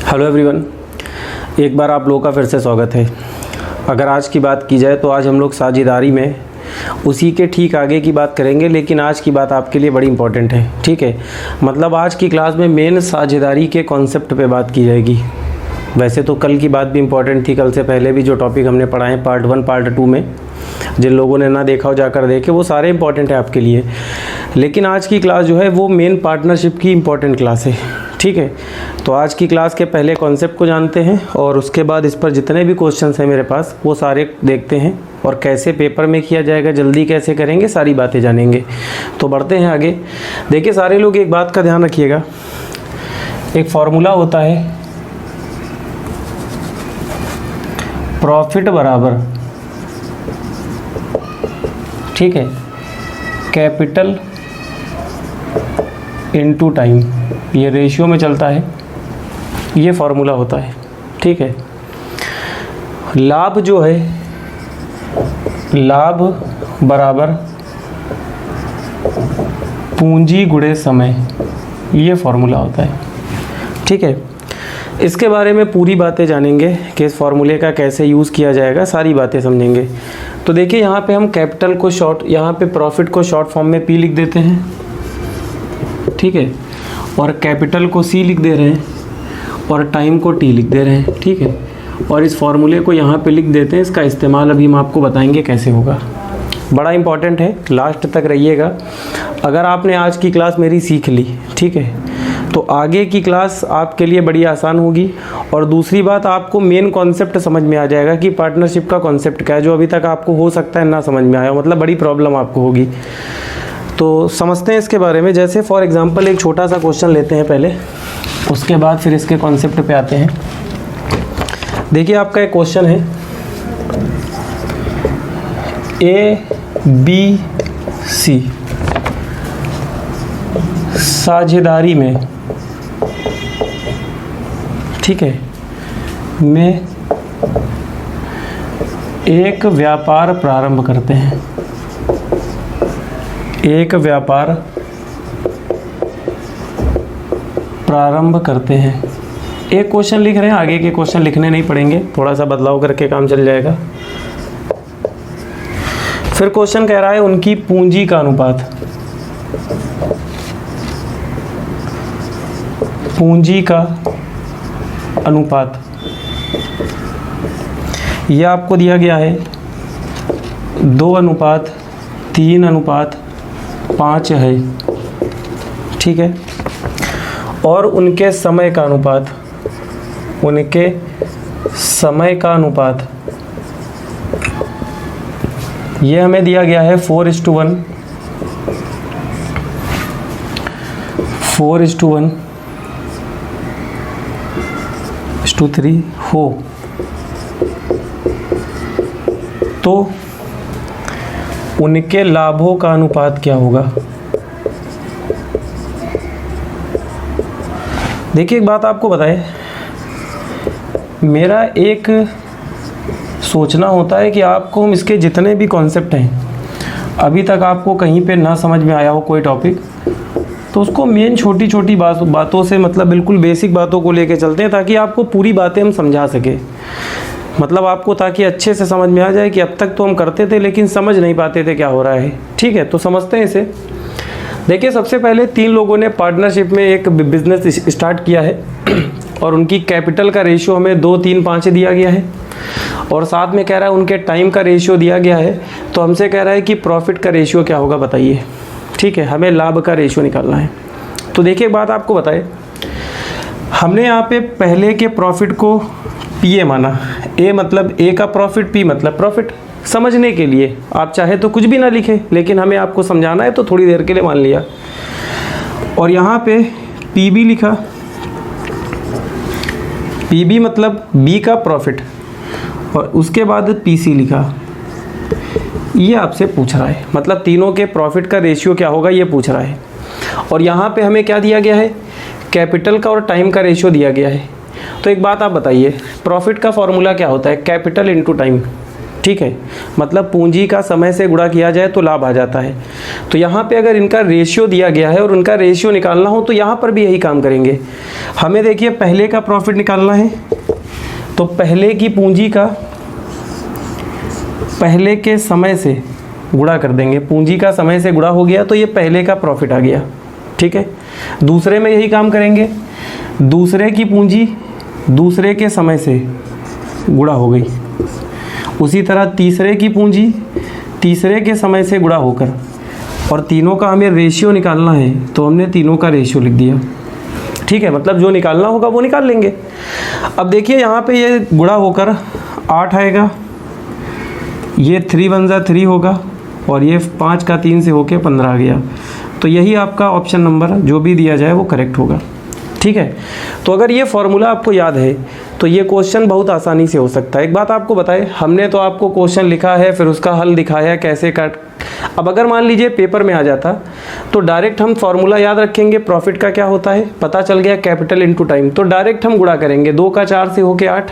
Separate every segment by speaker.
Speaker 1: Hello everyone, एक बार आप लोगों का फिर से स्वागत है। अगर आज की बात की जाए तो आज हम लोग साझेदारी में उसी के ठीक आगे की बात करेंगे, लेकिन आज की बात आपके लिए बड़ी इंपॉर्टेंट है। ठीक है, मतलब आज की क्लास में मेन साझेदारी के कॉन्सेप्ट पे बात की जाएगी। वैसे तो कल की बात भी इम्पॉर्टेंट थी, कल से पहले भी जो टॉपिक हमने पढ़ा है पार्ट 1 पार्ट 2 में, जिन लोगों ने ना देखा हो जाकर देखे, वो सारे इंपॉर्टेंट है आपके लिए। लेकिन आज की क्लास जो है वो मेन पार्टनरशिप की इम्पॉर्टेंट क्लास है। ठीक है, तो आज की क्लास के पहले कॉन्सेप्ट को जानते हैं और उसके बाद इस पर जितने भी क्वेश्चंस हैं मेरे पास वो सारे देखते हैं और कैसे पेपर में किया जाएगा, जल्दी कैसे करेंगे, सारी बातें जानेंगे। तो बढ़ते हैं आगे। देखिए सारे लोग एक बात का ध्यान रखिएगा, एक फॉर्मूला होता है प्रॉफिट बराबर, ठीक है, कैपिटल इनटू टाइम, ये रेशियो में चलता है, ये फॉर्मूला होता है। ठीक है, लाभ जो है, लाभ बराबर पूंजी गुणे समय, ये फॉर्मूला होता है। ठीक है, इसके बारे में पूरी बातें जानेंगे कि इस फॉर्मूले का कैसे यूज़ किया जाएगा, सारी बातें समझेंगे। तो देखिए यहाँ पे हम कैपिटल को शॉर्ट, यहाँ पे प्रॉफिट को शॉर्ट फॉर्म में पी लिख देते हैं, ठीक है, और कैपिटल को सी लिख दे रहे हैं और टाइम को टी लिख दे रहे हैं। ठीक है, और इस फॉर्मूले को यहाँ पे लिख देते हैं। इसका इस्तेमाल अभी हम आपको बताएंगे कैसे होगा, बड़ा इंपॉर्टेंट है, लास्ट तक रहिएगा। अगर आपने आज की क्लास मेरी सीख ली, ठीक है, तो आगे की क्लास आपके लिए बड़ी आसान होगी। और दूसरी बात, आपको मेन कॉन्सेप्ट समझ में आ जाएगा कि पार्टनरशिप का कॉन्सेप्ट क्या है, जो अभी तक आपको हो सकता है ना समझ में आया, मतलब बड़ी प्रॉब्लम आपको होगी। तो समझते हैं इसके बारे में। जैसे फॉर एग्जांपल एक छोटा सा क्वेश्चन लेते हैं पहले, उसके बाद फिर इसके कॉन्सेप्ट पे आते हैं। देखिए आपका एक क्वेश्चन है, ABC साझेदारी में, ठीक है, में एक व्यापार प्रारंभ करते हैं, एक व्यापार प्रारंभ करते हैं। एक क्वेश्चन लिख रहे हैं, आगे के क्वेश्चन लिखने नहीं पड़ेंगे, थोड़ा सा बदलाव करके काम चल जाएगा। फिर क्वेश्चन कह रहा है उनकी पूंजी का अनुपात, पूंजी का अनुपात, यह आपको दिया गया है 2:3:5 है। ठीक है, और उनके समय का अनुपात, उनके समय का अनुपात ये हमें दिया गया है 4:1, 4:1:3 हो। तो उनके लाभों का अनुपात क्या होगा? देखिए एक बात आपको बताएं, मेरा एक सोचना होता है कि आपको हम इसके जितने भी कॉन्सेप्ट हैं, अभी तक आपको कहीं पे ना समझ में आया हो कोई टॉपिक, तो उसको मेन छोटी छोटी बातों से, मतलब बिल्कुल बेसिक बातों को लेके चलते हैं, ताकि आपको पूरी बातें हम समझा सके। मतलब आपको ताकि अच्छे से समझ में आ जाए कि अब तक तो हम करते थे लेकिन समझ नहीं पाते थे क्या हो रहा है। ठीक है, तो समझते हैं इसे। देखिए सबसे पहले 3 लोगों ने पार्टनरशिप में एक बिजनेस स्टार्ट किया है और उनकी कैपिटल का रेशियो हमें 2:3:5 दिया गया है, और साथ में कह रहा है उनके टाइम का रेशियो दिया गया है। तो हमसे कह रहा है कि प्रॉफिट का रेशियो क्या होगा बताइए। ठीक है, हमें लाभ का रेशियो निकालना है। तो देखिए एक बात आपको बताए, हमने यहाँ पे पहले के प्रॉफिट को पी ए माना, ए मतलब ए का प्रॉफिट, पी मतलब प्रॉफिट। समझने के लिए आप चाहे तो कुछ भी ना लिखें, लेकिन हमें आपको समझाना है तो थोड़ी देर के लिए मान लिया। और यहाँ पे पी बी लिखा, पी बी मतलब बी का प्रॉफिट, और उसके बाद पी सी लिखा। ये आपसे पूछ रहा है, मतलब तीनों के प्रॉफिट का रेशियो क्या होगा ये पूछ रहा है। और यहाँ पे हमें क्या दिया गया है, कैपिटल का और टाइम का रेशियो दिया गया है। तो एक बात आप बताइए, प्रॉफिट का फॉर्मूला क्या होता है? Capital into time. ठीक है, मतलब पूंजी का समय से गुणा किया जाए तो लाभ आ जाता है। तो यहाँ पे अगर इनका रेशियो दिया गया है और उनका रेशियो निकालना हो तो यहाँ पर भी यही काम करेंगे। हमें देखिए पहले का प्रॉफिट निकालना है, तो पहले की पूंजी का पहले के समय से गुणा कर देंगे। पूंजी का समय से गुणा हो गया तो ये पहले का प्रॉफिट आ गया, ठीक है। दूसरे में यही काम करेंगे, दूसरे की पूंजी दूसरे के समय से गुणा हो गई। उसी तरह तीसरे की पूंजी तीसरे के समय से गुणा होकर, और तीनों का हमें रेशियो निकालना है तो हमने तीनों का रेशियो लिख दिया, ठीक है। मतलब जो निकालना होगा वो निकाल लेंगे। अब देखिए यहाँ पे ये गुणा होकर 8 आएगा, ये 3 × 1 = 3 होगा, और ये 5 का 3 से होके 15 आ गया। तो यही आपका ऑप्शन नंबर जो भी दिया जाए वो करेक्ट होगा, ठीक है। तो अगर ये फॉर्मूला आपको याद है तो ये क्वेश्चन बहुत आसानी से हो सकता है। एक बात आपको बताए, हमने तो आपको क्वेश्चन लिखा है फिर उसका हल दिखाया कैसे काट। अब अगर मान लीजिए पेपर में आ जाता तो डायरेक्ट हम फॉर्मूला याद रखेंगे, प्रॉफिट का क्या होता है पता चल गया, कैपिटल इनटू टाइम, तो डायरेक्ट हम गुणा करेंगे। 2 का 4 से होके 8,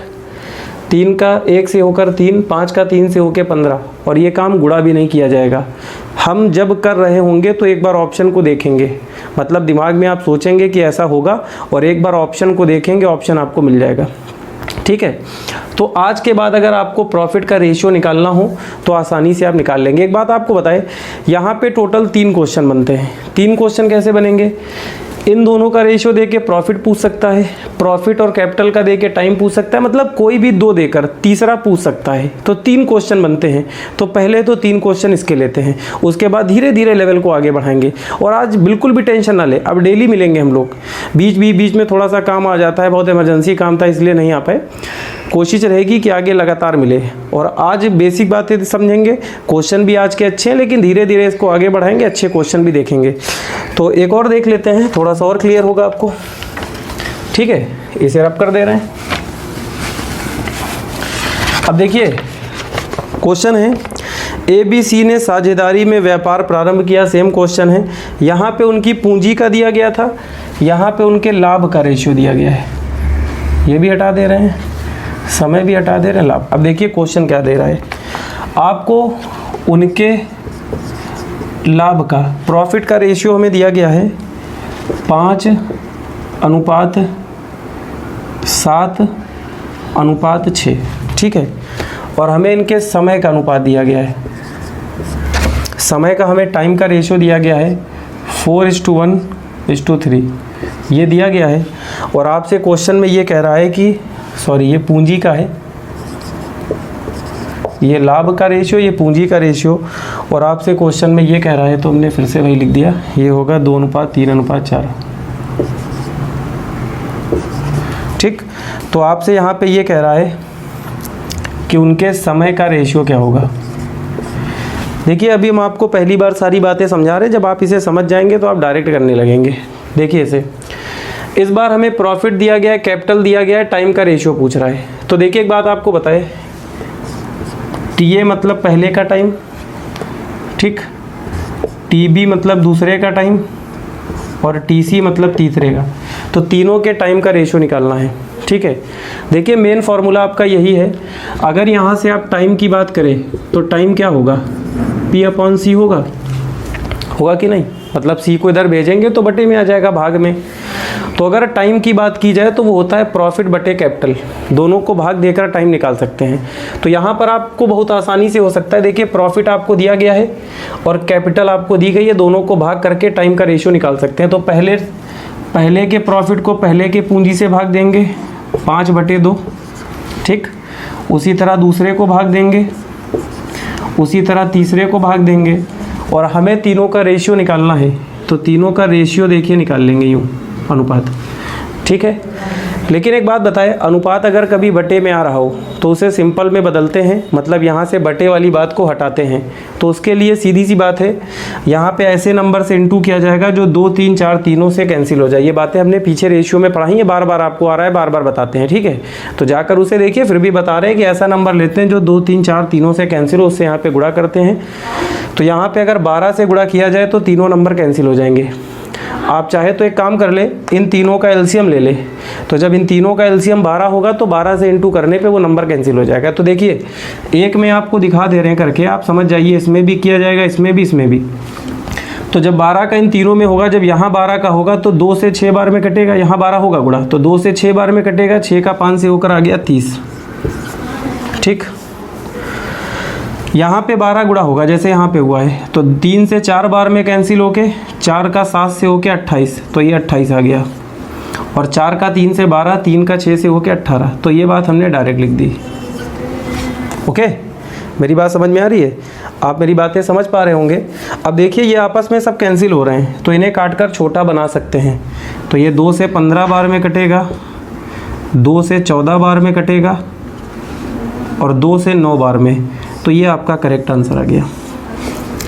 Speaker 1: 3 का 1 से होकर 3, 5 का 3 से होके 15, और ये काम गुणा भी नहीं किया जाएगा। हम जब कर रहे होंगे तो एक बार ऑप्शन को देखेंगे, मतलब दिमाग में आप सोचेंगे कि ऐसा होगा और एक बार ऑप्शन को देखेंगे, ऑप्शन आपको मिल जाएगा, ठीक है। तो आज के बाद अगर आपको प्रॉफिट का रेशियो निकालना हो तो आसानी से आप निकाल लेंगे। एक बात आपको बताए, यहाँ पे टोटल 3 क्वेश्चन बनते हैं। 3 क्वेश्चन कैसे बनेंगे, इन दोनों का रेशियो देके प्रॉफिट पूछ सकता है, प्रॉफिट और कैपिटल का देके टाइम पूछ सकता है, मतलब कोई भी 2 देकर तीसरा पूछ सकता है। तो 3 क्वेश्चन बनते हैं, तो पहले तो 3 क्वेश्चन इसके लेते हैं, उसके बाद धीरे धीरे लेवल को आगे बढ़ाएंगे। और आज बिल्कुल भी टेंशन ना ले, अब डेली मिलेंगे हम लोग। बीच में थोड़ा सा काम आ जाता है, बहुत इमरजेंसी काम था इसलिए नहीं आ पाए, कोशिश रहेगी कि आगे लगातार मिले। और आज बेसिक बातें समझेंगे, क्वेश्चन भी आज के अच्छे हैं, लेकिन धीरे धीरे इसको आगे बढ़ाएंगे, अच्छे क्वेश्चन भी देखेंगे। तो एक और देख लेते हैं, थोड़ा सा और क्लियर होगा आपको, ठीक है। इसे रब कर दे रहे हैं। अब देखिए क्वेश्चन है, ABC ने साझेदारी में व्यापार प्रारंभ किया, सेम क्वेश्चन है। यहाँ पे उनकी पूंजी का दिया गया था, यहाँ पे उनके लाभ का रेशियो दिया गया है। ये भी हटा दे रहे हैं, समय भी हटा दे रहे हैं, लाभ। अब देखिए क्वेश्चन क्या दे रहा है आपको, उनके लाभ का, प्रॉफिट का रेशियो हमें दिया गया है 5:7:6, ठीक है। और हमें इनके समय का अनुपात दिया गया है, समय का हमें टाइम का रेशियो दिया गया है 4:1:3, ये दिया गया है। और आपसे क्वेश्चन में ये कह रहा है कि सॉरी, ये पूंजी का है, ये लाभ का रेशियो, ये पूंजी का रेशियो, और आपसे क्वेश्चन में ये कह रहा है तो हमने फिर से वही लिख दिया, ये होगा 2:3:4, ठीक। तो आपसे यहाँ पे ये कह रहा है कि उनके समय का रेशियो क्या होगा। देखिए अभी हम आपको पहली बार सारी बातें समझा रहे हैं, जब आप इसे समझ जाएंगे तो आप डायरेक्ट करने लगेंगे। देखिए इसे, इस बार हमें प्रॉफिट दिया गया है, कैपिटल दिया गया है, टाइम का रेशियो पूछ रहा है। तो देखिए एक बात आपको बताए, TA मतलब पहले का टाइम, ठीक, TB मतलब दूसरे का टाइम, और TC मतलब तीसरे का। तो तीनों के टाइम का रेशियो निकालना है, ठीक है। देखिए मेन फॉर्मूला आपका यही है। अगर यहाँ से आप टाइम की बात करें तो टाइम क्या होगा, P/C होगा कि नहीं, मतलब C को इधर भेजेंगे तो बटे में आ जाएगा, भाग में। तो अगर टाइम की बात की जाए तो वो होता है प्रॉफिट बटे कैपिटल, दोनों को भाग देकर टाइम निकाल सकते हैं। तो यहाँ पर आपको बहुत आसानी से हो सकता है। देखिए प्रॉफिट आपको दिया गया है और कैपिटल आपको दी गई है, दोनों को भाग करके टाइम का रेशियो निकाल सकते हैं। तो पहले के प्रॉफिट को पहले के पूंजी से भाग देंगे 5/2, ठीक। उसी तरह दूसरे को भाग देंगे, उसी तरह तीसरे को भाग देंगे, और हमें तीनों का रेशियो निकालना है। तो तीनों का रेशियो देखिए निकाल लेंगे यूँ, अनुपात, ठीक है। लेकिन एक बात बताए, अनुपात अगर कभी बटे में आ रहा हो तो उसे सिंपल में बदलते हैं, मतलब यहाँ से बटे वाली बात को हटाते हैं। तो उसके लिए सीधी सी बात है, यहाँ पे ऐसे नंबर से इनटू किया जाएगा जो 2, 3, 4 तीनों से कैंसिल हो जाए। ये बातें हमने पीछे रेशियो में पढ़ाई है, बार बार आपको आ रहा है, बार बार बताते हैं, ठीक है। तो जाकर उसे देखिए, फिर भी बता रहे हैं कि ऐसा नंबर लेते हैं जो 2, 3, 4 तीनों से कैंसिल हो, उससे यहाँ पे गुणा करते हैं। तो यहाँ पे अगर 12 से गुणा किया जाए तो तीनों नंबर कैंसिल हो जाएंगे। आप चाहे तो एक काम कर ले, इन तीनों का एलसीएम ले ले। तो जब इन तीनों का एलसीएम 12 होगा तो 12 से इंटू करने पे वो नंबर कैंसिल हो जाएगा। तो देखिए एक में आपको दिखा दे रहे हैं करके, आप समझ जाइए, इसमें भी किया जाएगा, इसमें भी, इसमें भी। तो जब 12 का इन तीनों में होगा, जब यहाँ 12 का होगा तो 2 से 6 बार में कटेगा, यहाँ 12 होगा गुणा, तो 2 से 6 बार में कटेगा, 6 का 5 से होकर आ गया 30। ठीक, यहाँ पे 12 गुणा होगा जैसे यहाँ पे हुआ है, तो 3 से 4 बार में कैंसिल होके 4 का 7 से होके 28, तो ये 28 आ गया। और 4 का 3 से 12, 3 का 6 से होके 18, तो ये बात हमने डायरेक्ट लिख दी। ओके, मेरी बात समझ में आ रही है? आप मेरी बातें समझ पा रहे होंगे। अब देखिए ये आपस में सब कैंसिल हो रहे हैं, तो इन्हें काट कर छोटा बना सकते हैं। तो ये 2 से 15 बार में कटेगा, 2 से 14 बार में कटेगा और 2 से 9 बार में। तो ये आपका करेक्ट आंसर आ गया।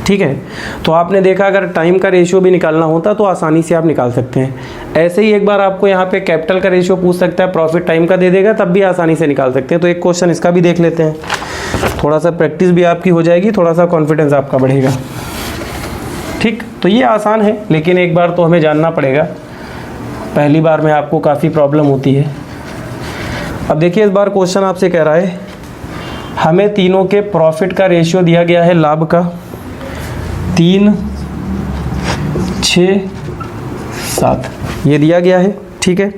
Speaker 1: ठीक है, तो आपने देखा अगर टाइम का रेशियो भी निकालना होता तो आसानी से आप निकाल सकते हैं। ऐसे ही एक बार आपको यहाँ पे कैपिटल का रेशियो पूछ सकता है, प्रॉफिट टाइम का दे देगा, तब भी आसानी से निकाल सकते हैं। तो एक क्वेश्चन इसका भी देख लेते हैं, थोड़ा सा प्रैक्टिस भी आपकी हो जाएगी, थोड़ा सा कॉन्फिडेंस आपका बढ़ेगा। ठीक, तो ये आसान है, लेकिन एक बार तो हमें जानना पड़ेगा, पहली बार में आपको काफ़ी प्रॉब्लम होती है। अब देखिए इस बार क्वेश्चन आपसे कह रहा है हमें तीनों के प्रॉफिट का रेशियो दिया गया है, लाभ का 3, 6, 7 ये दिया गया है। ठीक है,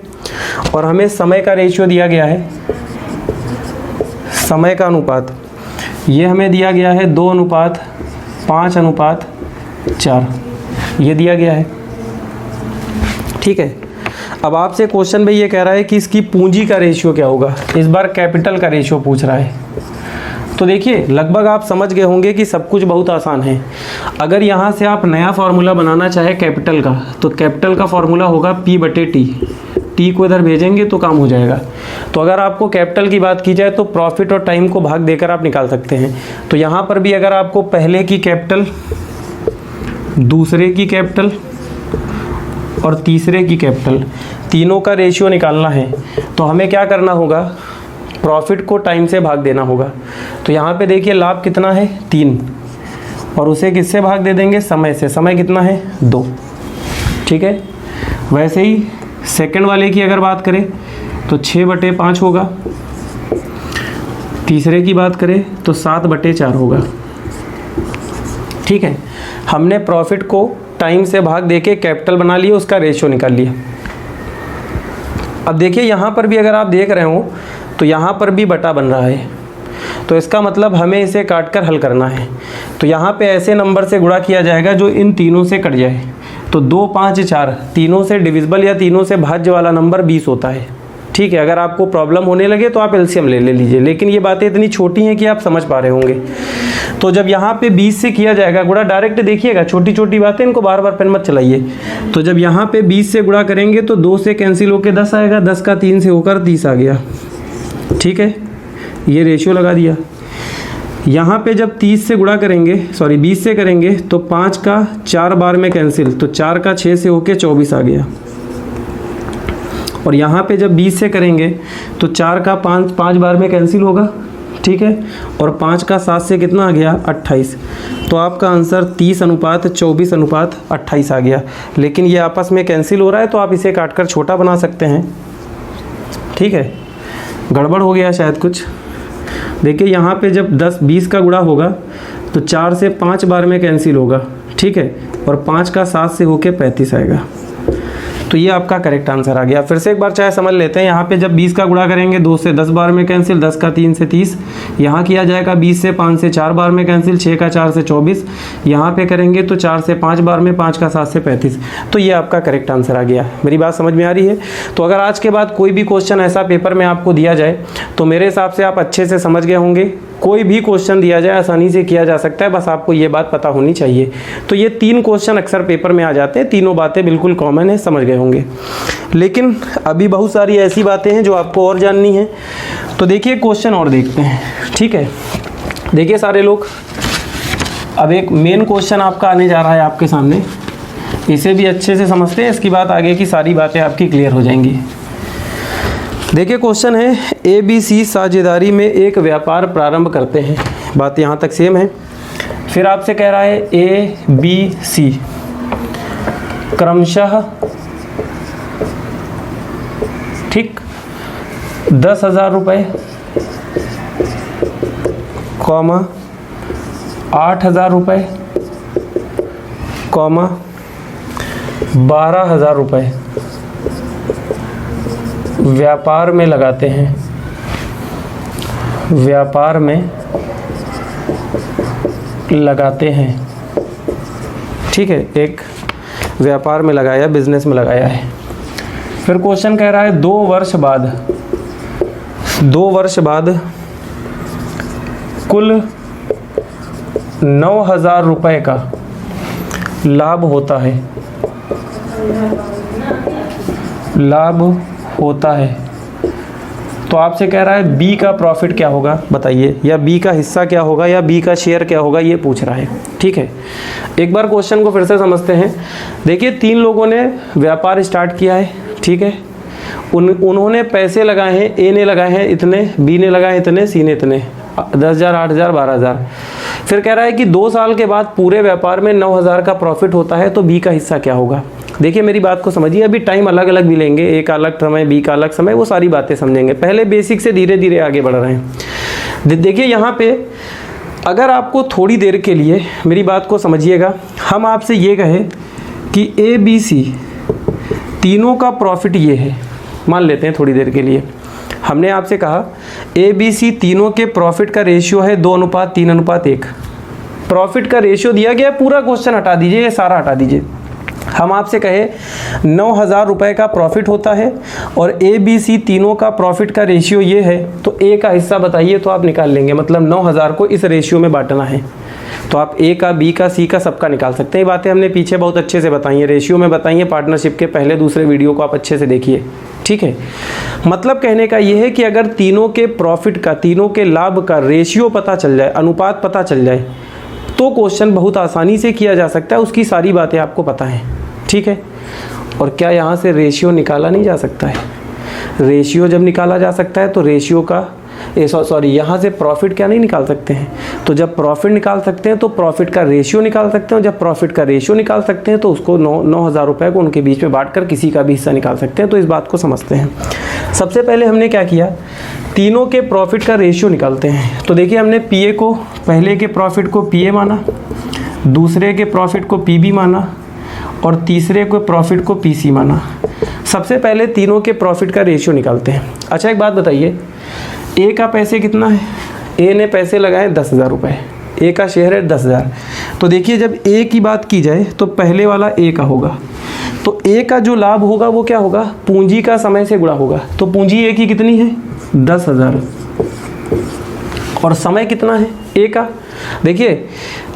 Speaker 1: और हमें समय का रेशियो दिया गया है, समय का अनुपात ये हमें दिया गया है 2:5:4 ये दिया गया है। ठीक है, अब आपसे क्वेश्चन भाई ये कह रहा है कि इसकी पूंजी का रेशियो क्या होगा। इस बार कैपिटल का रेशियो पूछ रहा है। तो देखिए लगभग आप समझ गए होंगे कि सब कुछ बहुत आसान है। अगर यहाँ से आप नया फार्मूला बनाना चाहे कैपिटल का, तो कैपिटल का फार्मूला होगा P/T। टी को इधर भेजेंगे तो काम हो जाएगा। तो अगर आपको कैपिटल की बात की जाए तो प्रॉफिट और टाइम को भाग देकर आप निकाल सकते हैं। तो यहाँ पर भी अगर आपको पहले की कैपिटल, दूसरे की कैपिटल और तीसरे की कैपिटल तीनों का रेशियो निकालना है, तो हमें क्या करना होगा, प्रॉफिट को टाइम से भाग देना होगा। तो यहाँ पे देखिए लाभ कितना है 3, और उसे किससे भाग दे देंगे, समय से। समय कितना है 2। ठीक है, वैसे ही सेकंड वाले की अगर बात करें तो 6/5 होगा, तीसरे की बात करें तो 7/4 होगा। ठीक है, हमने प्रॉफिट को टाइम से भाग देके कैपिटल बना लिया, उसका रेशियो निकाल लिया। अब देखिए यहाँ पर भी अगर आप देख रहे हो तो यहाँ पर भी बटा बन रहा है, तो इसका मतलब हमें इसे काट कर हल करना है। तो यहाँ पे ऐसे नंबर से गुणा किया जाएगा जो इन तीनों से कट जाए। तो 2, 5, 4 तीनों से डिविजिबल या तीनों से भाज्य वाला नंबर 20 होता है। ठीक है, अगर आपको प्रॉब्लम होने लगे तो आप एलसीएम ले लीजिए, लेकिन ये बातें इतनी छोटी हैं कि आप समझ पा रहे होंगे। तो जब यहाँ पे 20 से किया जाएगा गुणा, डायरेक्ट देखिएगा, छोटी छोटी बातें इनको बार बार पेन मत चलाइए। तो जब यहाँ पे 20 से गुणा करेंगे तो 2 से कैंसिल होकर 10 आएगा, 10 का 3 से होकर 30 आ गया। ठीक है, ये रेशियो लगा दिया। यहाँ पे जब 30 से गुणा करेंगे, सॉरी 20 से करेंगे तो 5 का 4 बार में कैंसिल, तो 4 का 6 से होके 24 आ गया। और यहाँ पे जब 20 से करेंगे तो 4 का 5 बार में कैंसिल होगा। ठीक है, और 5 का 7 से कितना आ गया 28। तो आपका आंसर 30:24:28 आ गया। लेकिन ये आपस में कैंसिल हो रहा है तो आप इसे काट कर छोटा बना सकते हैं। ठीक है, गड़बड़ हो गया शायद कुछ। देखिए यहाँ पे जब 10-20 का गुणा होगा तो 4 से 5 बार में कैंसिल होगा। ठीक है, और 5 का 7 से होके 35 आएगा। तो ये आपका करेक्ट आंसर आ गया। फिर से एक बार चाहे समझ लेते हैं। यहाँ पे जब 20 का गुणा करेंगे 2 से 10 बार में कैंसिल, 10 का 3 से 30। यहाँ किया जाएगा 20 से 5 से 4 बार में कैंसिल, 6 का 4 से 24। यहाँ पे करेंगे तो 4 से 5 बार में, 5 का 7 से 35। तो ये आपका करेक्ट आंसर आ गया। मेरी बात समझ में आ रही है? तो अगर आज के बाद कोई भी क्वेश्चन ऐसा पेपर में आपको दिया जाए तो मेरे हिसाब से आप अच्छे से समझ गए होंगे। कोई भी क्वेश्चन दिया जाए आसानी से किया जा सकता है, बस आपको ये बात पता होनी चाहिए। तो ये 3 क्वेश्चन अक्सर पेपर में आ जाते हैं, तीनों बातें बिल्कुल कॉमन है, समझ गए होंगे। लेकिन अभी बहुत सारी ऐसी बातें हैं जो आपको और जाननी है। तो देखिए क्वेश्चन और देखते हैं। ठीक है, देखिए सारे लोग, अब एक मेन क्वेश्चन आपका आने जा रहा है आपके सामने, इसे भी अच्छे से समझते हैं, इसके बाद आगे की सारी बातें आपकी क्लियर हो जाएंगी। देखिए क्वेश्चन है, ABC साझेदारी में एक व्यापार प्रारंभ करते हैं। बात यहाँ तक सेम है। फिर आपसे कह रहा है ABC क्रमशः, ठीक, 10,000 रुपये, कॉमा 8,000 रुपये, कॉमा 12,000 रुपये व्यापार में लगाते हैं, व्यापार में लगाते हैं, ठीक है, एक व्यापार में लगाया, बिजनेस में लगाया है। फिर क्वेश्चन कह रहा है 2 वर्ष बाद, 2 वर्ष बाद कुल 9,000 रुपये का लाभ होता है, लाभ होता है। तो आपसे कह रहा है बी का प्रॉफिट क्या होगा बताइए, या बी का हिस्सा क्या होगा, या बी का शेयर क्या होगा, ये पूछ रहा है। ठीक है, एक बार क्वेश्चन को फिर से समझते हैं। देखिए 3 लोगों ने व्यापार स्टार्ट किया है, ठीक है, उन्होंने पैसे लगाए हैं, ए ने लगाए हैं इतने, बी ने लगाए इतने, सी ने इतने, 10,000, 8,000, 12,000। फिर कह रहा है कि 2 साल के बाद पूरे व्यापार में 9,000 का प्रॉफिट होता है, तो बी का हिस्सा क्या होगा। देखिए मेरी बात को समझिए, अभी टाइम अलग अलग भी लेंगे, ए का अलग समय, बी का अलग समय, वो सारी बातें समझेंगे। पहले बेसिक से धीरे धीरे आगे बढ़ रहे हैं। देखिए यहाँ पे अगर आपको थोड़ी देर के लिए मेरी बात को समझिएगा, हम आपसे ये कहें कि ए बी सी तीनों का प्रॉफिट ये है, मान लेते हैं थोड़ी देर के लिए। हमने आपसे कहा ए बी सी तीनों के प्रॉफिट का रेशियो है 2:3:1। प्रॉफिट का रेशियो दिया गया, पूरा क्वेश्चन हटा दीजिए, ये सारा हटा दीजिए। हम आपसे कहे 9,000 रुपये का प्रॉफिट होता है और ए बी सी तीनों का प्रॉफिट का रेशियो ये है, तो ए का हिस्सा बताइए, तो आप निकाल लेंगे। मतलब 9,000 को इस रेशियो में बांटना है, तो आप ए का, बी का, सी का, सबका निकाल सकते हैं। ये बातें हमने पीछे बहुत अच्छे से बताई हैं, रेशियो में बताई हैं, पार्टनरशिप के पहले दूसरे वीडियो को आप अच्छे से देखिए। ठीक है, मतलब कहने का ये है कि अगर तीनों के प्रॉफिट का, तीनों के लाभ का रेशियो पता चल जाए, अनुपात पता चल जाए, तो क्वेश्चन बहुत आसानी से किया जा सकता है, उसकी सारी बातें आपको पता हैं। ठीक है, और क्या यहाँ से रेशियो निकाला नहीं जा सकता है? रेशियो जब निकाला जा सकता है तो रेशियो का यहाँ से प्रॉफिट क्या नहीं निकाल सकते हैं? तो जब प्रॉफिट निकाल सकते हैं तो प्रॉफिट का रेशियो निकाल सकते हैं, जब प्रॉफिट का रेशियो निकाल सकते हैं तो उसको 9,000 रुपये को उनके बीच में बांटकर किसी का भी हिस्सा निकाल सकते हैं। तो इस बात को समझते हैं। सबसे पहले हमने क्या किया, तीनों के प्रॉफिट का रेशियो निकालते हैं। तो देखिए हमने पीए को, पहले के प्रॉफिट को पीए माना, दूसरे के प्रॉफिट को पीबी माना और तीसरे को प्रॉफिट को पीसी माना। सबसे पहले तीनों के प्रॉफिट का रेशियो निकालते हैं। अच्छा एक बात बताइए, ए का पैसे कितना है? ए ने पैसे लगाए 10,000 रुपये, ए का शेयर है 10,000। तो देखिए जब ए की बात की जाए तो पहले वाला ए का होगा, तो ए का जो लाभ होगा वो क्या होगा, पूंजी का समय से गुणा होगा। तो पूंजी ए की कितनी है? 10,000, और समय कितना है ए का? देखिए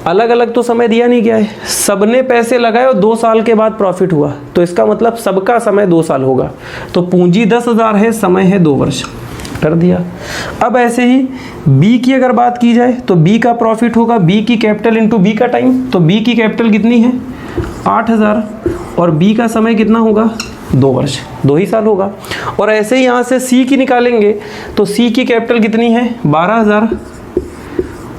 Speaker 1: अलग अलग तो समय दिया नहीं गया है, सबने पैसे लगाए और 2 साल के बाद प्रॉफिट हुआ, तो इसका मतलब सबका समय 2 साल होगा। तो पूंजी 10,000 है, समय है 2 वर्ष, कर दिया। अब ऐसे ही बी की अगर बात की जाए तो बी का प्रॉफिट होगा बी की कैपिटल इंटू बी का टाइम। तो बी की कैपिटल कितनी है? 8,000, और बी का समय कितना होगा? 2 वर्ष, 2 ही साल होगा। और ऐसे ही यहाँ से सी की निकालेंगे तो सी की कैपिटल कितनी है? 12,000,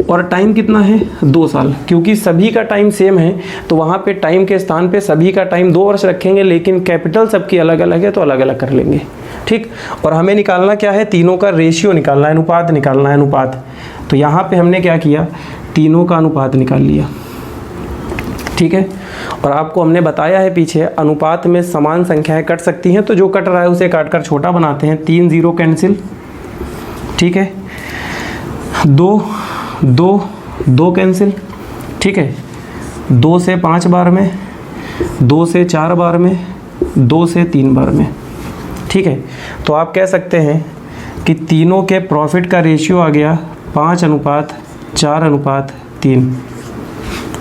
Speaker 1: और टाइम कितना है? 2 साल। क्योंकि सभी का टाइम सेम है तो वहाँ पे टाइम के स्थान पे सभी का टाइम 2 वर्ष रखेंगे, लेकिन कैपिटल सबकी अलग अलग है तो अलग अलग कर लेंगे। ठीक, और हमें निकालना क्या है? तीनों का रेशियो निकालना है, अनुपात निकालना है, अनुपात। तो यहाँ पे हमने क्या किया, तीनों का अनुपात निकाल लिया। ठीक है, और आपको हमने बताया है पीछे, अनुपात में समान संख्याएं कट सकती हैं, तो जो कट रहा है उसे काट कर छोटा बनाते हैं। 3 0 कैंसिल, ठीक है, 2 कैंसिल, ठीक है, 2 से 5 बार में, 2 से 4 बार में, 2 से 3 बार में। ठीक है, तो आप कह सकते हैं कि तीनों के प्रॉफिट का रेशियो आ गया 5:4:3।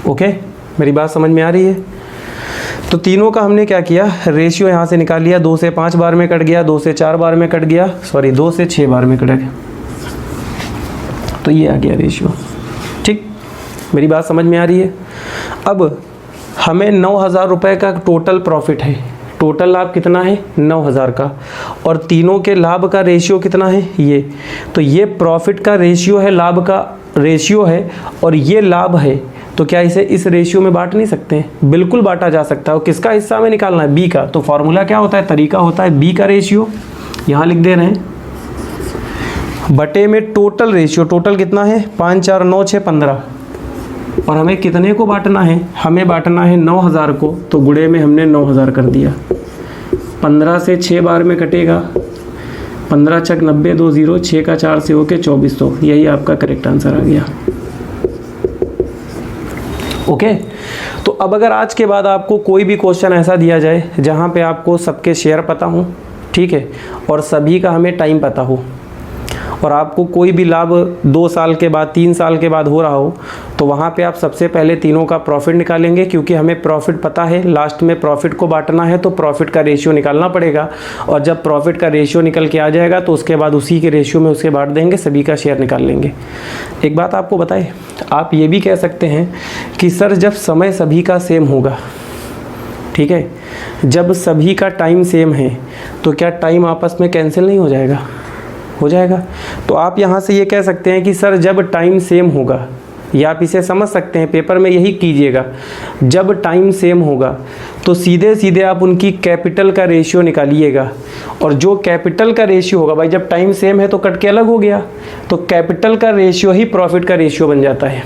Speaker 1: ओके, मेरी बात समझ में आ रही है? तो तीनों का हमने क्या किया, रेशियो यहाँ से निकाल लिया। 2 से 5 बार में कट गया, 2 से 4 बार में कट गया, 2 से 6 बार में कट गया, तो ये आ गया रेशियो। ठीक, मेरी बात समझ में आ रही है? अब हमें 9,000 रुपये का टोटल प्रॉफिट है, टोटल लाभ कितना है? 9,000 का, और तीनों के लाभ का रेशियो कितना है? ये। तो ये प्रॉफिट का रेशियो है, लाभ का रेशियो है, और ये लाभ है। तो क्या इसे इस रेशियो में बांट नहीं सकते हैं? बिल्कुल बांटा जा सकता है। और किसका हिस्सा हमें निकालना है? बी का। तो फॉर्मूला क्या होता है, तरीका होता है बी का रेशियो, यहाँ लिख दे रहे हैं, बटे में टोटल रेशियो। टोटल कितना है? 5 4 9 6 15। और हमें कितने को बांटना है? हमें बांटना है 9000 को, तो गुणे में हमने 9000 कर दिया। 15 से 6 बार में कटेगा, 15 छक 90, 2 0, 6 का 4 से होके 2400। यही आपका करेक्ट आंसर आ गया। ओके। तो अब अगर आज के बाद आपको कोई भी क्वेश्चन ऐसा दिया जाए जहाँ पे आपको सबके शेयर पता हो, ठीक है, और सभी का हमें टाइम पता हो, और आपको कोई भी लाभ 2 साल के बाद 3 साल के बाद हो रहा हो, तो वहाँ पे आप सबसे पहले तीनों का प्रॉफिट निकालेंगे, क्योंकि हमें प्रॉफिट पता है, लास्ट में प्रॉफिट को बांटना है तो प्रॉफिट का रेशियो निकालना पड़ेगा। और जब प्रॉफिट का रेशियो निकल के आ जाएगा तो उसके बाद उसी के रेशियो में उसके बांट देंगे, सभी का शेयर निकाल लेंगे। एक बात आपको बताएं, आप ये भी कह सकते हैं कि सर जब समय सभी का सेम होगा, ठीक है, जब सभी का टाइम सेम है, तो क्या टाइम आपस में कैंसिल नहीं हो जाएगा? हो जाएगा। तो आप यहाँ से ये कह सकते हैं कि सर जब टाइम सेम होगा, या आप इसे समझ सकते हैं, पेपर में यही कीजिएगा, जब टाइम सेम होगा तो सीधे सीधे आप उनकी कैपिटल का रेशियो निकालिएगा। और जो कैपिटल का रेशियो होगा, भाई जब टाइम सेम है तो कट के अलग हो गया, तो कैपिटल का रेशियो ही प्रॉफिट का रेशियो बन जाता है।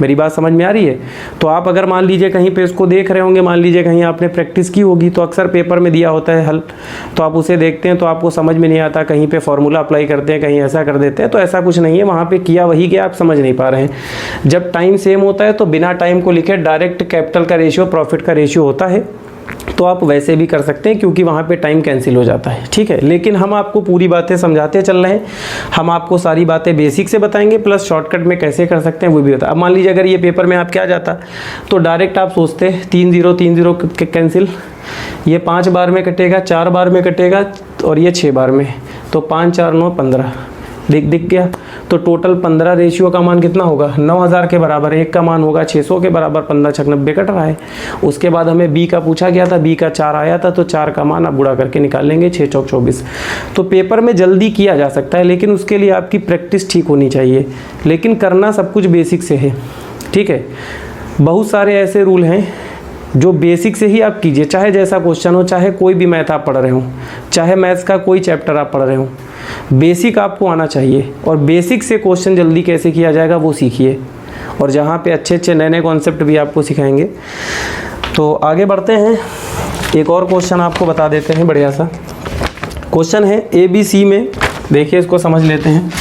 Speaker 1: मेरी बात समझ में आ रही है? तो आप अगर मान लीजिए कहीं पे इसको देख रहे होंगे, मान लीजिए कहीं आपने प्रैक्टिस की होगी, तो अक्सर पेपर में दिया होता है हल, तो आप उसे देखते हैं तो आपको समझ में नहीं आता, कहीं पे फॉर्मूला अप्लाई करते हैं, कहीं ऐसा कर देते हैं। तो ऐसा कुछ नहीं है, वहाँ पे किया वही गया, आप समझ नहीं पा रहे हैं। जब टाइम सेम होता है तो बिना टाइम को लिखे डायरेक्ट कैपिटल का रेशियो प्रॉफिट का रेशियो होता है, तो आप वैसे भी कर सकते हैं, क्योंकि वहाँ पे टाइम कैंसिल हो जाता है, ठीक है। लेकिन हम आपको पूरी बातें समझाते चल रहे हैं, हम आपको सारी बातें बेसिक से बताएंगे, प्लस शॉर्टकट में कैसे कर सकते हैं वो भी बता। अब मान लीजिए अगर ये पेपर में आप क्या जाता, तो डायरेक्ट आप सोचते 3 0 3 0 कैंसिल, ये 5 बार में कटेगा, 4 बार में कटेगा, और ये 6 बार में, तो 5 4 9 15 दिख गया। तो टोटल 15 रेशियो का मान कितना होगा? 9000 के बराबर। एक का मान होगा 600 के बराबर, 15 छक 90 कट रहा है। उसके बाद हमें बी का पूछा गया था, बी का 4 आया था, तो 4 का मान आप गुणा करके निकाल लेंगे, 6 चौक 24। तो पेपर में जल्दी किया जा सकता है, लेकिन उसके लिए आपकी प्रैक्टिस ठीक होनी चाहिए। लेकिन करना सब कुछ बेसिक से है, ठीक है। बहुत सारे ऐसे रूल हैं जो बेसिक से ही आप कीजिए, चाहे जैसा क्वेश्चन हो, चाहे कोई भी मैथ आप पढ़ रहे हो, चाहे मैथ्स का कोई चैप्टर आप पढ़ रहे हो, बेसिक आपको आना चाहिए। और बेसिक से क्वेश्चन जल्दी कैसे किया जाएगा वो सीखिए, और जहाँ पे अच्छे अच्छे नए नए कॉन्सेप्ट भी आपको सिखाएंगे। तो आगे बढ़ते हैं, एक और क्वेश्चन आपको बता देते हैं, बढ़िया सा क्वेश्चन है ABC में, देखिए इसको समझ लेते हैं।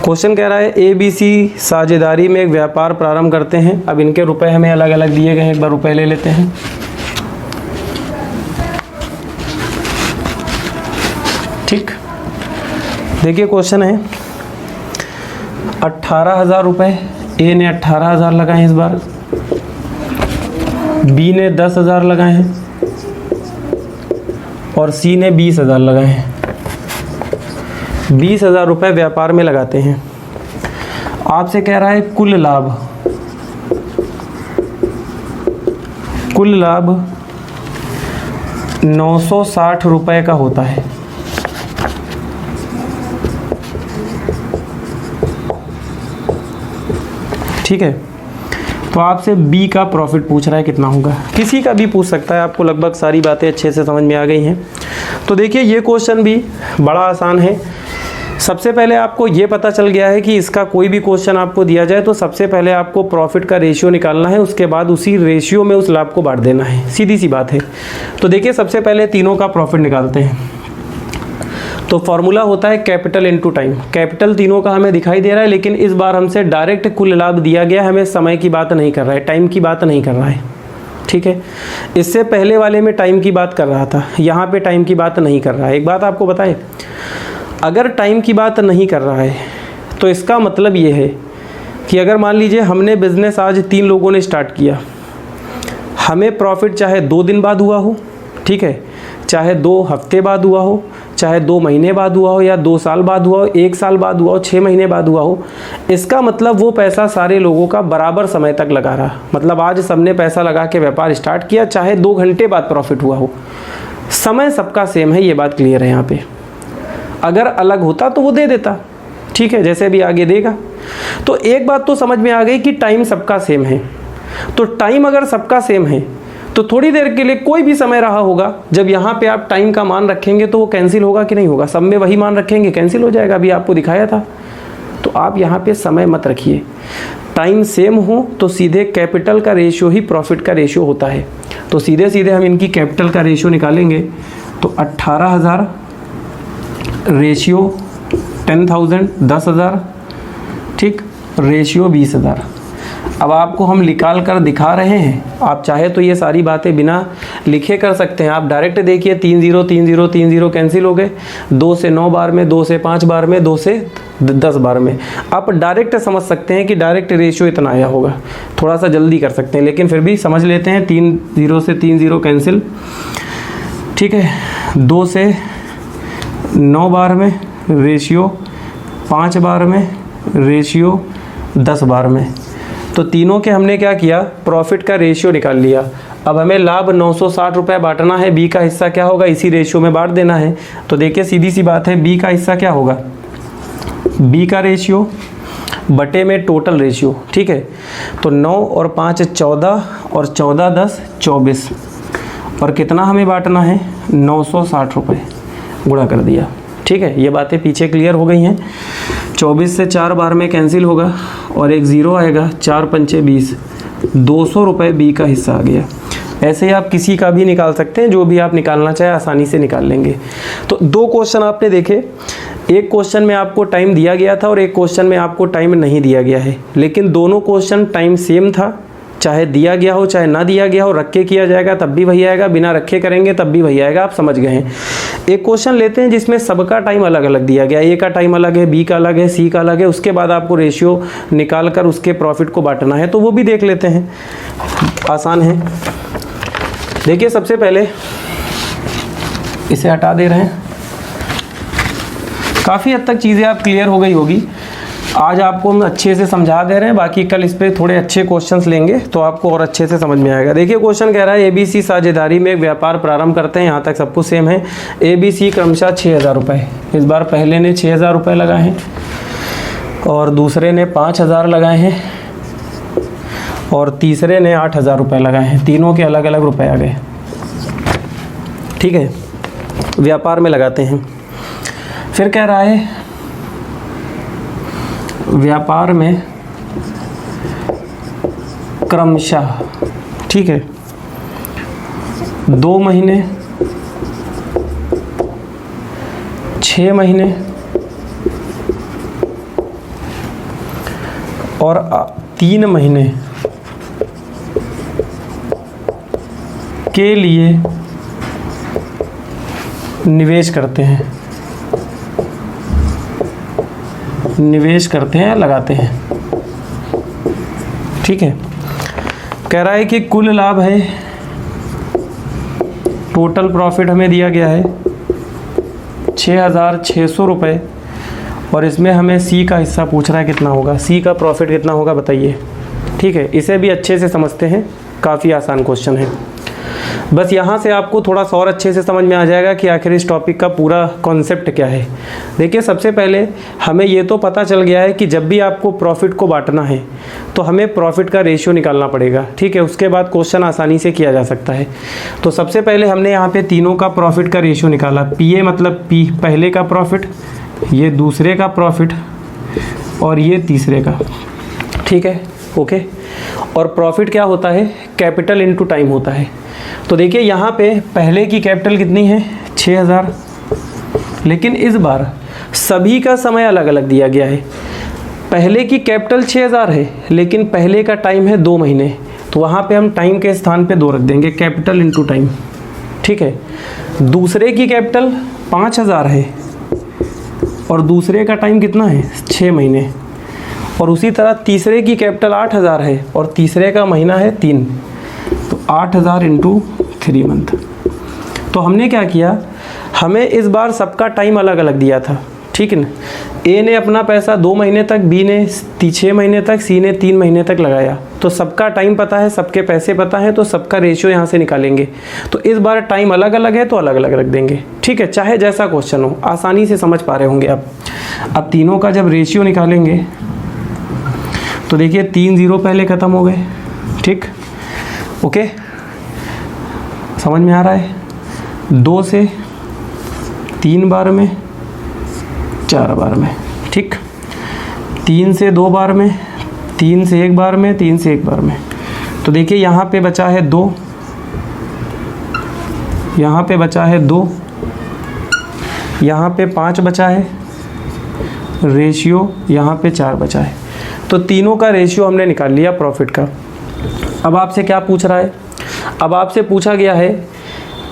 Speaker 1: क्वेश्चन कह रहा है ABC साझेदारी में एक व्यापार प्रारंभ करते हैं। अब इनके रुपए हमें अलग अलग दिए गए हैं, एक बार रुपए ले लेते हैं। ठीक, देखिए क्वेश्चन है 18,000 रुपये, ए ने 18,000 लगाए इस बार, बी ने 10,000 लगाए हैं, और सी ने 20,000 लगाए हैं। 20,000 रुपये व्यापार में लगाते हैं। आपसे कह रहा है कुल लाभ 960 रुपये का होता है। ठीक है, तो आपसे बी का प्रॉफिट पूछ रहा है कितना होगा, किसी का भी पूछ सकता है, आपको लगभग सारी बातें अच्छे से समझ में आ गई हैं। तो देखिए ये क्वेश्चन भी बड़ा आसान है। सबसे पहले आपको ये पता चल गया है कि इसका कोई भी क्वेश्चन आपको दिया जाए तो सबसे पहले आपको प्रॉफिट का रेशियो निकालना है, उसके बाद उसी रेशियो में उस लाभ को बांट देना है, सीधी सी बात है। तो देखिए सबसे पहले तीनों का प्रॉफिट निकालते हैं। तो फॉर्मूला होता है कैपिटल इनटू टाइम। कैपिटल तीनों का हमें दिखाई दे रहा है, लेकिन इस बार हमसे डायरेक्ट कुल लाभ दिया गया, हमें समय की बात नहीं कर रहा है, टाइम की बात नहीं कर रहा है। ठीक है, इससे पहले वाले में टाइम की बात कर रहा था, यहाँ पे टाइम की बात नहीं कर रहा है। एक बात आपको बताए, अगर टाइम की बात नहीं कर रहा है तो इसका मतलब ये है कि अगर मान लीजिए हमने बिजनेस आज 3 लोगों ने स्टार्ट किया, हमें प्रॉफिट चाहे 2 दिन बाद हुआ हो, ठीक है, चाहे 2 हफ्ते बाद हुआ हो, चाहे 2 महीने बाद हुआ हो, या 2 साल बाद हुआ हो, 1 साल बाद हुआ हो, 6 महीने बाद हुआ हो, इसका मतलब वो पैसा सारे लोगों का बराबर समय तक लगा रहा। मतलब आज सबने पैसा लगा के व्यापार स्टार्ट किया, चाहे 2 घंटे बाद प्रॉफिट हुआ हो, समय सबका सेम है, ये बात क्लियर है यहाँ पे। अगर अलग होता तो वो दे देता, ठीक है, जैसे अभी आगे देगा। तो एक बात तो समझ में आ गई कि टाइम सबका सेम है। तो टाइम अगर सबका सेम है तो थोड़ी देर के लिए कोई भी समय रहा होगा, जब यहाँ पे आप टाइम का मान रखेंगे तो वो कैंसिल होगा कि नहीं होगा? सब में वही मान रखेंगे, कैंसिल हो जाएगा, अभी आपको दिखाया था। तो आप यहाँ पे समय मत रखिए, टाइम सेम हो तो सीधे कैपिटल का रेशियो ही प्रॉफिट का रेशियो होता है। तो सीधे सीधे हम इनकी कैपिटल का रेशियो निकालेंगे तो 18,000 रेशियो 10,000 10,000, ठीक, रेशियो 20,000। अब आपको हम निकाल कर दिखा रहे हैं, आप चाहे तो ये सारी बातें बिना लिखे कर सकते हैं। आप डायरेक्ट देखिए 3 0 3 0 3 0 कैंसिल हो गए, 2 से 9 बार में, 2 से 5 बार में, 2 से 10 बार में। आप डायरेक्ट समझ सकते हैं कि डायरेक्ट रेशियो इतना आया होगा, थोड़ा सा जल्दी कर सकते हैं, लेकिन फिर भी समझ लेते हैं। 3 0 से 3 0 कैंसिल, ठीक है। 2 से 9 बार में रेशियो, 5 बार में रेशियो, 10 बार में। तो तीनों के हमने क्या किया, प्रॉफिट का रेशियो निकाल लिया। अब हमें लाभ 960 रुपये बांटना है, बी का हिस्सा क्या होगा, इसी रेशियो में बांट देना है। तो देखिए सीधी सी बात है, बी का हिस्सा क्या होगा, बी का रेशियो बटे में टोटल रेशियो, ठीक है। तो 9 और 5 14 और 14 10 24, और कितना हमें बांटना है, 960 रुपये, गुणा कर दिया, ठीक है। ये बातें पीछे क्लियर हो गई हैं। 24 से 4 बार में कैंसिल होगा और एक ज़ीरो आएगा, 4 पंचे 20, 200 रुपये बी का हिस्सा आ गया। ऐसे ही आप किसी का भी निकाल सकते हैं, जो भी आप निकालना चाहे आसानी से निकाल लेंगे। तो 2 क्वेश्चन आपने देखे, एक क्वेश्चन में आपको टाइम दिया गया था और एक क्वेश्चन में आपको टाइम नहीं दिया गया है, लेकिन दोनों क्वेश्चन टाइम सेम था। चाहे दिया गया हो चाहे ना दिया गया हो, रख के किया जाएगा तब भी वही आएगा, बिना रखे करेंगे तब भी वही आएगा, आप समझ गए हैं। एक क्वेश्चन लेते हैं जिसमें सबका टाइम अलग अलग दिया गया, ए का टाइम अलग है, बी का अलग है, सी का अलग है, उसके बाद आपको रेशियो निकाल कर उसके प्रॉफिट को बांटना है, तो वो भी देख लेते हैं, आसान है। देखिए सबसे पहले इसे हटा दे रहे हैं। काफ़ी हद तक चीज़ें आप क्लियर हो गई होगी। आज आपको हम अच्छे से समझा दे रहे हैं, बाकी कल इस पर थोड़े अच्छे क्वेश्चंस लेंगे तो आपको और अच्छे से समझ में आएगा। देखिए क्वेश्चन कह रहा है ABC साझेदारी में एक व्यापार प्रारंभ करते हैं, यहाँ तक सब कुछ सेम है। ABC क्रमशः 6,000 रुपये, इस बार पहले ने 6,000 रुपये लगाए हैं और दूसरे ने 5,000 लगाए हैं और तीसरे ने 8,000 रुपये लगाए हैं। तीनों के अलग अलग रुपये आ गए, ठीक है। व्यापार में लगाते हैं। फिर कह रहा है व्यापार में क्रमशः, ठीक है, 2 महीने, 6 महीने और 3 महीने के लिए निवेश करते हैं, लगाते हैं, ठीक है। कह रहा है कि कुल लाभ है, टोटल प्रॉफिट हमें दिया गया है 6,600 रुपये और इसमें हमें सी का हिस्सा पूछ रहा है कितना होगा, सी का प्रॉफिट कितना होगा बताइए, ठीक है। इसे भी अच्छे से समझते हैं, काफ़ी आसान क्वेश्चन है। बस यहाँ से आपको थोड़ा सा और अच्छे से समझ में आ जाएगा कि आखिर इस टॉपिक का पूरा कॉन्सेप्ट क्या है। देखिए सबसे पहले हमें ये तो पता चल गया है कि जब भी आपको प्रॉफिट को बांटना है तो हमें प्रॉफिट का रेशियो निकालना पड़ेगा, ठीक है। उसके बाद क्वेश्चन आसानी से किया जा सकता है। तो सबसे पहले हमने यहाँ पे तीनों का प्रॉफिट का रेशियो निकाला। PA मतलब P पहले का प्रॉफिट, ये दूसरे का प्रॉफिट और ये तीसरे का, ठीक है, ओके। और प्रॉफिट क्या होता है, कैपिटल इनटू टाइम होता है। तो देखिए यहाँ पे पहले की कैपिटल कितनी है, 6,000, लेकिन इस बार सभी का समय अलग अलग दिया गया है। पहले की कैपिटल 6,000 है लेकिन पहले का टाइम है 2 महीने, तो वहाँ पे हम टाइम के स्थान पे 2 रख देंगे, कैपिटल इनटू टाइम, ठीक है। दूसरे की कैपिटल 5,000 है और दूसरे का टाइम कितना है, 6 महीने, और उसी तरह तीसरे की कैपिटल 8,000 है और तीसरे का महीना है 3, तो 8,000 इंटू 3 मंथ। तो हमने क्या किया, हमें इस बार सबका टाइम अलग अलग दिया था, ठीक है ना। ए ने अपना पैसा 2 महीने तक, बी ने 6 महीने तक, सी ने 3 महीने तक लगाया। तो सबका टाइम पता है, सबके पैसे पता है, तो सबका रेशियो यहाँ से निकालेंगे। तो इस बार टाइम अलग अलग है तो अलग अलग रख देंगे, ठीक है। चाहे जैसा क्वेश्चन हो, आसानी से समझ पा रहे होंगे आप। अब तीनों का जब रेशियो निकालेंगे तो देखिए 3 0 पहले ख़त्म हो गए, ठीक, ओके, समझ में आ रहा है। 2 से 3 बार में, 4 बार में, ठीक, 3 से 2 बार में, 3 से 1 बार में, 3 से 1 बार में। तो देखिए यहाँ पे बचा है 2, यहाँ पे बचा है 2, यहाँ पे 5 बचा है, रेशियो यहाँ पे 4 बचा है। तो तीनों का रेशियो हमने निकाल लिया प्रॉफिट का। अब आपसे क्या पूछ रहा है? अब आपसे पूछा गया है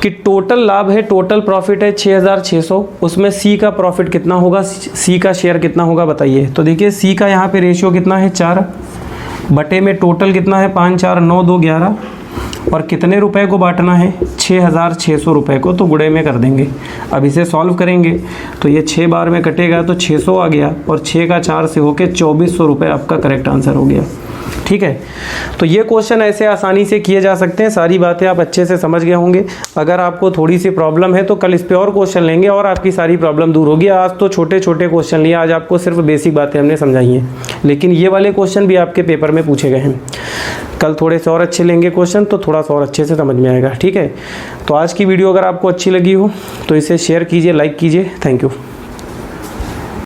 Speaker 1: कि टोटल लाभ है, टोटल प्रॉफिट है 6600, उसमें सी का प्रॉफिट कितना होगा, सी का शेयर कितना होगा बताइए। तो देखिए सी का यहाँ पे रेशियो कितना है 4 बटे में टोटल कितना है 5 4 9 2 11, और कितने रुपए को बांटना है 6600 रुपये को, तो गुणे में कर देंगे। अब इसे सॉल्व करेंगे तो ये 6 बार में कटेगा तो 600 आ गया, और 6 का 4 से होके 2400 रुपये आपका करेक्ट आंसर हो गया, ठीक है। तो ये क्वेश्चन ऐसे आसानी से किए जा सकते हैं। सारी बातें आप अच्छे से समझ गए होंगे। अगर आपको थोड़ी सी प्रॉब्लम है तो कल इस पे और क्वेश्चन लेंगे और आपकी सारी प्रॉब्लम दूर होगी। आज तो छोटे छोटे क्वेश्चन लिए, आज आपको सिर्फ बेसिक बातें हमने समझाई हैं, लेकिन ये वाले क्वेश्चन भी आपके पेपर में पूछे गए हैं। कल थोड़े से और अच्छे लेंगे क्वेश्चन, तो थोड़ा सा और अच्छे से समझ में आएगा, ठीक है। तो आज की वीडियो अगर आपको अच्छी लगी हो तो इसे शेयर कीजिए, लाइक कीजिए। Thank you.